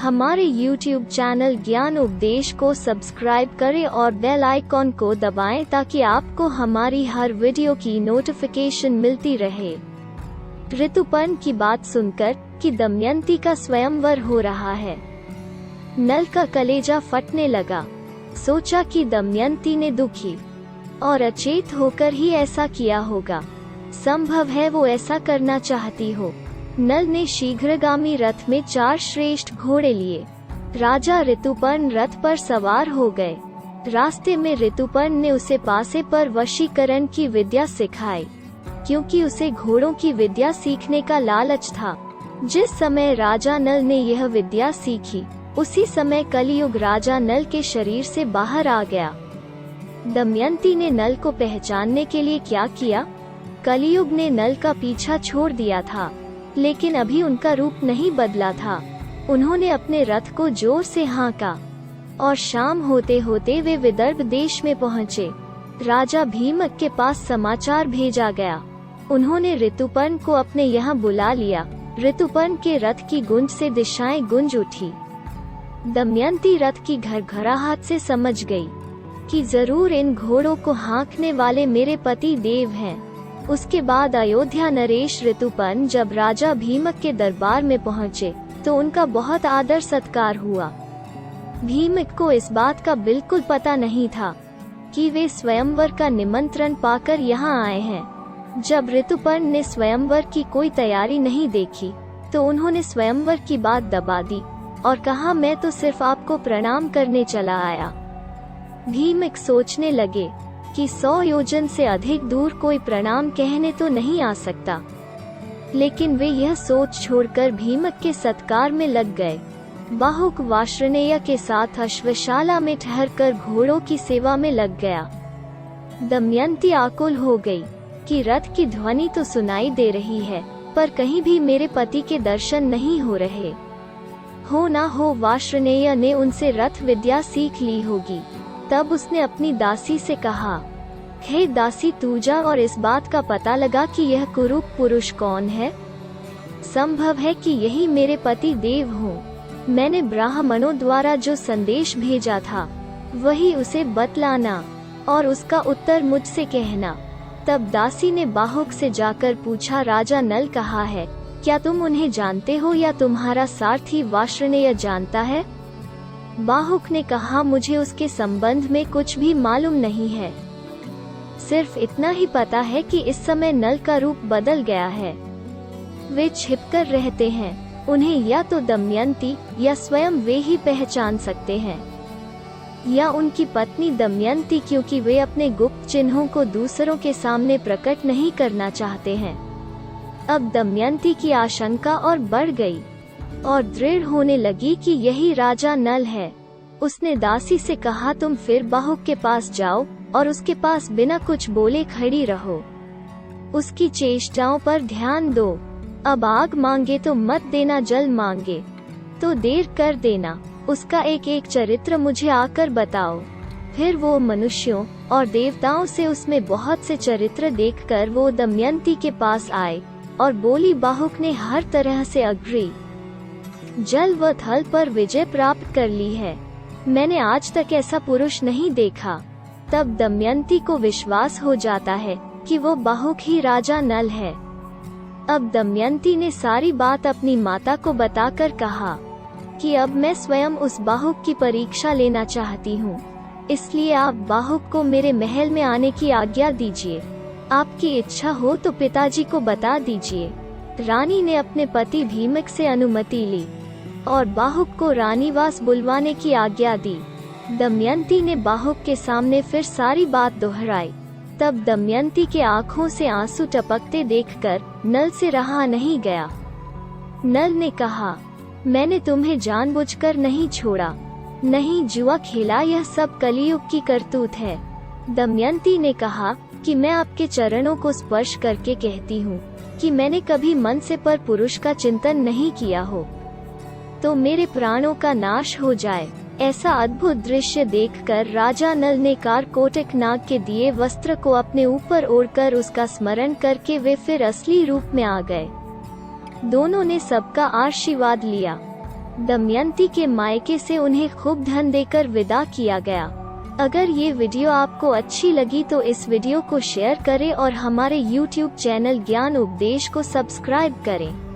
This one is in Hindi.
हमारे YouTube चैनल ज्ञान उपदेश को सब्सक्राइब करें और बेल आइकॉन को दबाएं ताकि आपको हमारी हर वीडियो की नोटिफिकेशन मिलती रहे। ऋतुपर्ण की बात सुनकर कि दमयंती का स्वयंवर हो रहा है, नल का कलेजा फटने लगा। सोचा कि दमयंती ने दुखी और अचेत होकर ही ऐसा किया होगा। संभव है वो ऐसा करना चाहती हो। नल ने शीघ्रगामी रथ में 4 श्रेष्ठ घोड़े लिए। राजा ऋतुपर्ण रथ पर सवार हो गए। रास्ते में ऋतुपर्ण ने उसे पासे पर वशीकरण की विद्या सिखाई, क्योंकि उसे घोड़ों की विद्या सीखने का लालच था। जिस समय राजा नल ने यह विद्या सीखी, उसी समय कलियुग राजा नल के शरीर से बाहर आ गया। दमयंती ने नल को पहचानने के लिए क्या किया? कलियुग ने नल का पीछा छोड़ दिया था, लेकिन अभी उनका रूप नहीं बदला था। उन्होंने अपने रथ को जोर से हाँका और शाम होते होते वे विदर्भ देश में पहुँचे। राजा भीमक के पास समाचार भेजा गया। उन्होंने ऋतुपर्ण को अपने यहाँ बुला लिया। ऋतुपर्ण के रथ की गूंज से दिशाएं गूंज उठी। दमयंती रथ की घरघराहट से समझ गई कि जरूर इन घोड़ों को हाँकने वाले मेरे पति देव हैं। उसके बाद अयोध्या नरेश ऋतुपर्ण जब राजा भीमक के दरबार में पहुँचे तो उनका बहुत आदर सत्कार हुआ। भीमक को इस बात का बिल्कुल पता नहीं था कि वे स्वयंवर का निमंत्रण पाकर यहाँ आए हैं। जब ऋतुपर्ण ने स्वयंवर की कोई तैयारी नहीं देखी तो उन्होंने स्वयंवर की बात दबा दी और कहा, मैं तो सिर्फ आपको प्रणाम करने चला आया। भीमक सोचने लगे कि 100 योजन से अधिक दूर कोई प्रणाम कहने तो नहीं आ सकता, लेकिन वे यह सोच छोड़कर भीमक के सत्कार में लग गए। बाहुक वार्ष्णेय के साथ अश्वशाला में ठहरकर घोड़ों की सेवा में लग गया। दमयंती आकुल हो गई कि रथ की ध्वनि तो सुनाई दे रही है, पर कहीं भी मेरे पति के दर्शन नहीं हो रहे। हो ना हो वार्ष्णेय ने उनसे रथ विद्या सीख ली होगी। तब उसने अपनी दासी से कहा, हे दासी, तू जा और इस बात का पता लगा कि यह कुरूप पुरुष कौन है। संभव है कि यही मेरे पति देव हों। मैंने ब्राह्मणों द्वारा जो संदेश भेजा था वही उसे बतलाना और उसका उत्तर मुझसे कहना। तब दासी ने बाहुक से जाकर पूछा, राजा नल कहाँ है? क्या तुम उन्हें जानते हो या तुम्हारा सारथी वार्ष्णेय जानता है? बाहुक ने कहा, मुझे उसके संबंध में कुछ भी मालूम नहीं है। सिर्फ इतना ही पता है कि इस समय नल का रूप बदल गया है। वे छिपकर रहते हैं। उन्हें या तो दमयंती या स्वयं वे ही पहचान सकते हैं, या उनकी पत्नी दमयंती, क्योंकि वे अपने गुप्त चिन्हों को दूसरों के सामने प्रकट नहीं करना चाहते हैं। अब दमयंती की आशंका और बढ़ गई और दृढ़ होने लगी कि यही राजा नल है। उसने दासी से कहा, तुम फिर बाहुक के पास जाओ और उसके पास बिना कुछ बोले खड़ी रहो। उसकी चेष्टाओं पर ध्यान दो। अब आग मांगे तो मत देना, जल मांगे तो देर कर देना। उसका एक एक चरित्र मुझे आकर बताओ। फिर वो मनुष्यों और देवताओं से उसमें बहुत से चरित्र देखकर वो दमयंती के पास आए और बोली, बाहुक ने हर तरह से अग्रि जल व थल पर विजय प्राप्त कर ली है। मैंने आज तक ऐसा पुरुष नहीं देखा। तब दमयंती को विश्वास हो जाता है कि वो बाहुक ही राजा नल है। अब दमयंती ने सारी बात अपनी माता को बताकर कहा कि अब मैं स्वयं उस बाहुक की परीक्षा लेना चाहती हूँ, इसलिए आप बाहुक को मेरे महल में आने की आज्ञा दीजिए। आपकी इच्छा हो तो पिताजी को बता दीजिए। रानी ने अपने पति भीमक से अनुमति ली और बाहुक को रानीवास बुलवाने की आज्ञा दी। दमयंती ने बाहुक के सामने फिर सारी बात दोहराई। तब दमयंती के आंखों से आंसू टपकते देखकर नल से रहा नहीं गया। नल ने कहा, मैंने तुम्हें जानबूझकर नहीं छोड़ा, नहीं जुआ खेला, यह सब कलियुग की करतूत है। दमयंती ने कहा कि मैं आपके चरणों को स्पर्श करके कहती हूँ कि मैंने कभी मन से पर पुरुष का चिंतन नहीं किया हो तो मेरे प्राणों का नाश हो जाए। ऐसा अद्भुत दृश्य देखकर राजा नल ने कारकोटक नाग के दिए वस्त्र को अपने ऊपर ओढ़कर उसका स्मरण करके वे फिर असली रूप में आ गए। दोनों ने सबका आशीर्वाद लिया दमयंती के मायके से उन्हें खूब धन देकर विदा किया गया। अगर ये वीडियो आपको अच्छी लगी तो इस वीडियो को शेयर करें और हमारे YouTube चैनल ज्ञान उपदेश को सब्सक्राइब करें।